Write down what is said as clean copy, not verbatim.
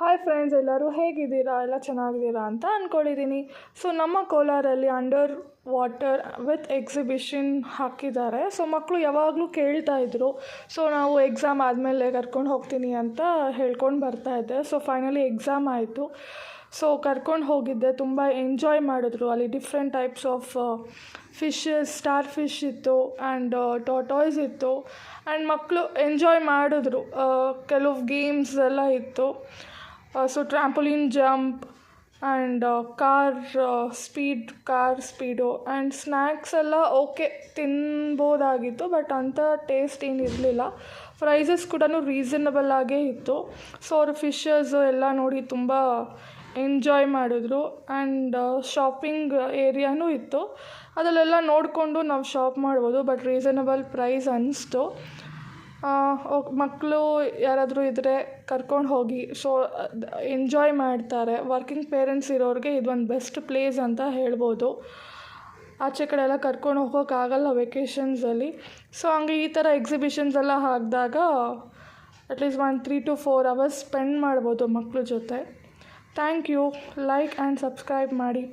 Hi friends, ಎಲ್ಲರೂ ಹೇಗಿದ್ದೀರಾ? ಎಲ್ಲ ಚೆನ್ನಾಗಿದ್ದೀರಾ ಅಂತ ಅಂದ್ಕೊಂಡಿದ್ದೀನಿ. ಸೊ ನಮ್ಮ ಕೋಲಾರಲ್ಲಿ ಅಂಡರ್ ವಾಟರ್ ವಿತ್ ಎಕ್ಸಿಬಿಷನ್ ಹಾಕಿದ್ದಾರೆ. ಸೊ ಮಕ್ಕಳು ಯಾವಾಗಲೂ ಕೇಳ್ತಾಯಿದ್ರು. ಸೊ ನಾವು ಎಕ್ಸಾಮ್ ಆದಮೇಲೆ ಕರ್ಕೊಂಡು ಹೋಗ್ತೀನಿ ಅಂತ ಹೇಳ್ಕೊಂಡು ಬರ್ತಾಯಿದ್ದೆ. ಸೊ ಫೈನಲಿ ಎಕ್ಸಾಮ್ ಆಯಿತು. ಸೊ ಕರ್ಕೊಂಡು ಹೋಗಿದ್ದೆ. ತುಂಬ ಎಂಜಾಯ್ ಮಾಡಿದ್ರು. ಅಲ್ಲಿ different types of fishes, star fish ಇತ್ತು ಆ್ಯಂಡ್ ಟಾಟಾಯ್ಸ್ ಇತ್ತು. ಆ್ಯಂಡ್ ಮಕ್ಕಳು ಎಂಜಾಯ್ ಮಾಡಿದ್ರು. ಕೆಲವು ಗೇಮ್ಸ್ ಎಲ್ಲ ಇತ್ತು. So trampoline jump and car speed and snacks ಎಲ್ಲ ಓಕೆ ತಿನ್ಬೋದಾಗಿತ್ತು, ಬಟ್ ಅಂಥ ಟೇಸ್ಟ್ ಏನಿರಲಿಲ್ಲ. ಪ್ರೈಸಸ್ ಕೂಡ ರೀಸನಬಲ್ ಆಗೇ ಇತ್ತು. ಸೊ ಅವರು ಫಿಶಸ್ ಎಲ್ಲ ನೋಡಿ ತುಂಬ ಎಂಜಾಯ್ ಮಾಡಿದ್ರು. ಆ್ಯಂಡ್ ಶಾಪಿಂಗ್ ಏರಿಯಾನೂ ಇತ್ತು. ಅದರಲ್ಲೆಲ್ಲ ನೋಡಿಕೊಂಡು ನಾವು ಶಾಪ್ ಮಾಡ್ಬೋದು, ಬಟ್ ರೀಸನಬಲ್ ಪ್ರೈಸ್ ಅನ್ನಿಸ್ತು. ಮಕ್ಕಳು ಯಾರಾದರೂ ಇದ್ದರೆ ಕರ್ಕೊಂಡು ಹೋಗಿ. ಸೊ ಎಂಜಾಯ್ ಮಾಡ್ತಾರೆ. ವರ್ಕಿಂಗ್ ಪೇರೆಂಟ್ಸ್ ಇರೋರಿಗೆ ಇದೊಂದು ಬೆಸ್ಟ್ ಪ್ಲೇಸ್ ಅಂತ ಹೇಳ್ಬೋದು. ಆಚೆ ಕಡೆ ಎಲ್ಲ ಕರ್ಕೊಂಡು ಹೋಗೋಕ್ಕಾಗಲ್ಲ ವೆಕೇಷನ್ಸಲ್ಲಿ. ಸೊ ಹಂಗೆ ಈ ಥರ ಎಕ್ಸಿಬಿಷನ್ಸ್ ಎಲ್ಲ ಹಾಕಿದಾಗ ಅಟ್ಲೀಸ್ಟ್ 3 to 4 hours ಸ್ಪೆಂಡ್ ಮಾಡ್ಬೋದು ಮಕ್ಕಳ ಜೊತೆ. Thank you. Like and subscribe ಮಾಡಿ.